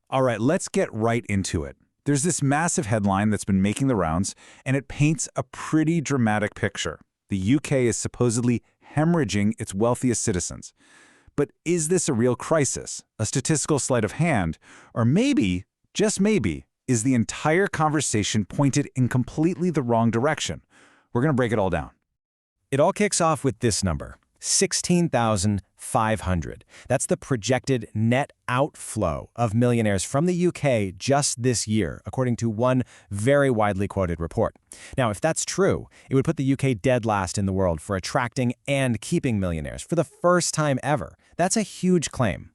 All right, let's get right into it. There's this massive headline that's been making the rounds, and it paints a pretty dramatic picture. The UK is supposedly hemorrhaging its wealthiest citizens. But is this a real crisis, a statistical sleight of hand, or maybe, just maybe, is the entire conversation pointed in completely the wrong direction? We're going to break it all down. It all kicks off with this number, 16,500. That's the projected net outflow of millionaires from the UK just this year, according to one very widely quoted report. Now, if that's true, it would put the UK dead last in the world for attracting and keeping millionaires for the first time ever. That's a huge claim.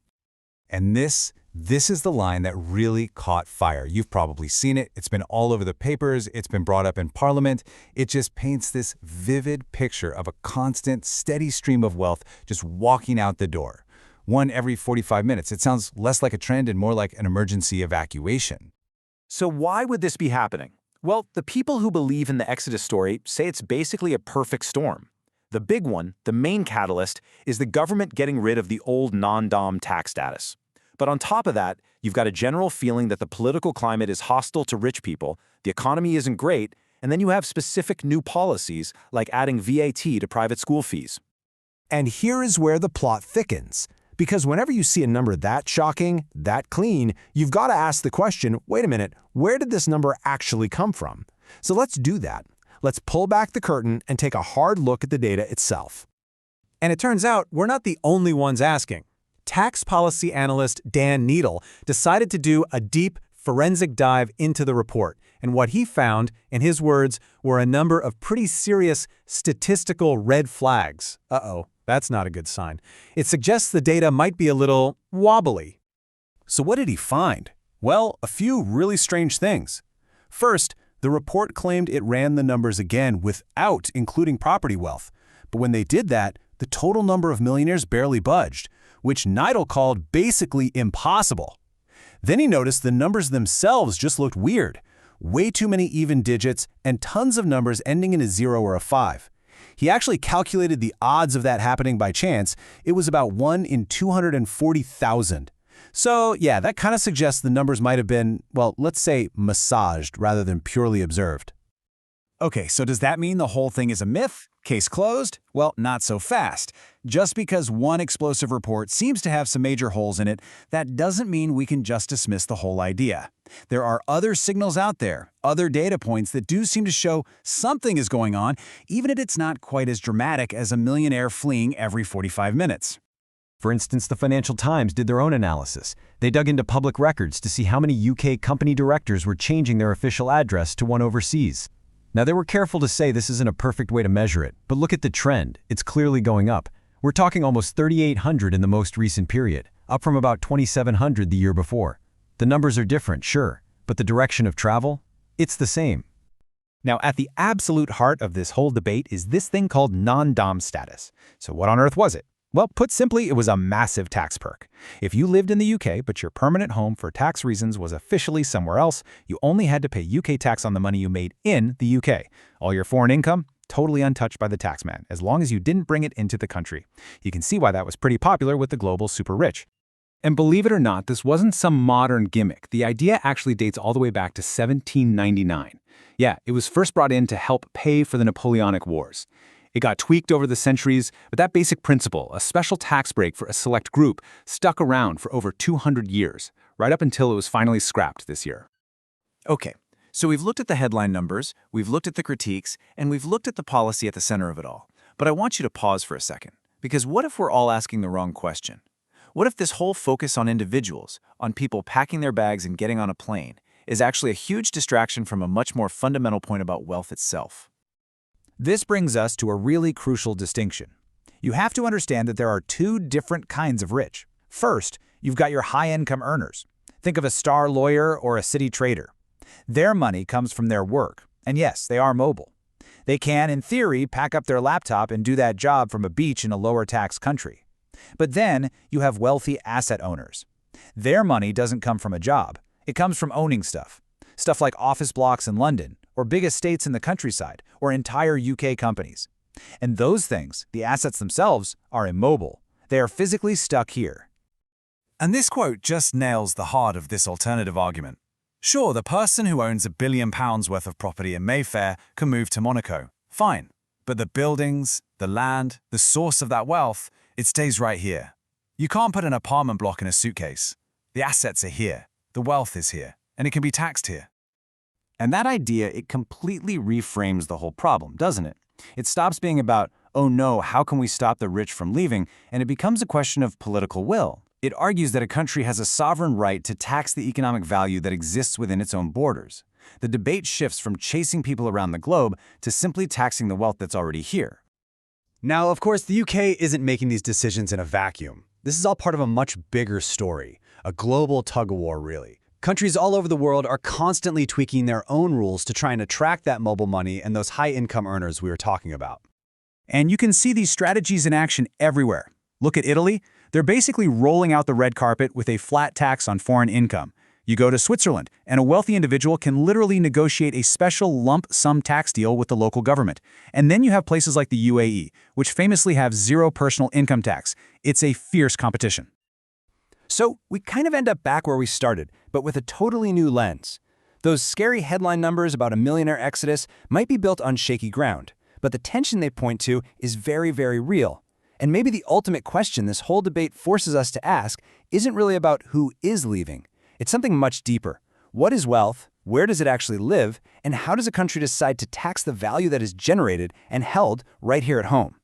And this is the line that really caught fire. You've probably seen it. It's been all over the papers. It's been brought up in Parliament. It just paints this vivid picture of a constant, steady stream of wealth just walking out the door. One every 45 minutes. It sounds less like a trend and more like an emergency evacuation. So why would this be happening? Well, the people who believe in the Exodus story say it's basically a perfect storm. The big one, the main catalyst, is the government getting rid of the old non-dom tax status. But on top of that, you've got a general feeling that the political climate is hostile to rich people, the economy isn't great, and then you have specific new policies like adding VAT to private school fees. And here is where the plot thickens. Because whenever you see a number that shocking, that clean, you've got to ask the question, wait a minute, where did this number actually come from? So let's do that. Let's pull back the curtain and take a hard look at the data itself. And it turns out we're not the only ones asking. Tax policy analyst Dan Needle decided to do a deep forensic dive into the report, and what he found, in his words, were a number of pretty serious statistical red flags. Uh-oh, that's not a good sign. It suggests the data might be a little wobbly. So what did he find? Well, a few really strange things. First, the report claimed it ran the numbers again without including property wealth. But when they did that, the total number of millionaires barely budged, which Neidl called basically impossible. Then he noticed the numbers themselves just looked weird. Way too many even digits and tons of numbers ending in a 0 or a 5. He actually calculated the odds of that happening by chance. It was about 1 in 240,000. So yeah, that kind of suggests the numbers might have been, well, let's say massaged rather than purely observed. Okay, so does that mean the whole thing is a myth? Case closed? Well, not so fast. Just because one explosive report seems to have some major holes in it, that doesn't mean we can just dismiss the whole idea. There are other signals out there, other data points that do seem to show something is going on, even if it's not quite as dramatic as a millionaire fleeing every 45 minutes. For instance, the Financial Times did their own analysis. They dug into public records to see how many UK company directors were changing their official address to one overseas. Now, they were careful to say this isn't a perfect way to measure it, but look at the trend. It's clearly going up. We're talking almost 3,800 in the most recent period, up from about 2,700 the year before. The numbers are different, sure, but the direction of travel? It's the same. Now, at the absolute heart of this whole debate is this thing called non-dom status. So what on earth was it? Well, put simply, it was a massive tax perk. If you lived in the UK, but your permanent home for tax reasons was officially somewhere else, you only had to pay UK tax on the money you made in the UK. All your foreign income, totally untouched by the taxman, as long as you didn't bring it into the country. You can see why that was pretty popular with the global super rich. And believe it or not, this wasn't some modern gimmick. The idea actually dates all the way back to 1799. Yeah, it was first brought in to help pay for the Napoleonic Wars. It got tweaked over the centuries, but that basic principle, a special tax break for a select group, stuck around for over 200 years, right up until it was finally scrapped this year. Okay, so we've looked at the headline numbers, we've looked at the critiques, and we've looked at the policy at the center of it all. But I want you to pause for a second, because what if we're all asking the wrong question? What if this whole focus on individuals, on people packing their bags and getting on a plane, is actually a huge distraction from a much more fundamental point about wealth itself? This brings us to a really crucial distinction. You have to understand that there are two different kinds of rich. First, you've got your high-income earners. Think of a star lawyer or a city trader. Their money comes from their work, and yes, they are mobile. They can, in theory, pack up their laptop and do that job from a beach in a lower-tax country. But then you have wealthy asset owners. Their money doesn't come from a job. It comes from owning stuff. Stuff like office blocks in London, or big estates in the countryside, or entire UK companies. And those things, the assets themselves, are immobile. They are physically stuck here. And this quote just nails the heart of this alternative argument. Sure, the person who owns £1 billion worth of property in Mayfair can move to Monaco. Fine. But the buildings, the land, the source of that wealth, it stays right here. You can't put an apartment block in a suitcase. The assets are here. The wealth is here. And it can be taxed here. And that idea, it completely reframes the whole problem, doesn't it? It stops being about, oh no, how can we stop the rich from leaving? And it becomes a question of political will. It argues that a country has a sovereign right to tax the economic value that exists within its own borders. The debate shifts from chasing people around the globe to simply taxing the wealth that's already here. Now, of course, the UK isn't making these decisions in a vacuum. This is all part of a much bigger story, a global tug-of-war, really. Countries all over the world are constantly tweaking their own rules to try and attract that mobile money and those high-income earners we were talking about. And you can see these strategies in action everywhere. Look at Italy. They're basically rolling out the red carpet with a flat tax on foreign income. You go to Switzerland, and a wealthy individual can literally negotiate a special lump sum tax deal with the local government. And then you have places like the UAE, which famously have zero personal income tax. It's a fierce competition. So we kind of end up back where we started, but with a totally new lens. Those scary headline numbers about a millionaire exodus might be built on shaky ground, but the tension they point to is very, very real. And maybe the ultimate question this whole debate forces us to ask isn't really about who is leaving. It's something much deeper. What is wealth? Where does it actually live? And how does a country decide to tax the value that is generated and held right here at home?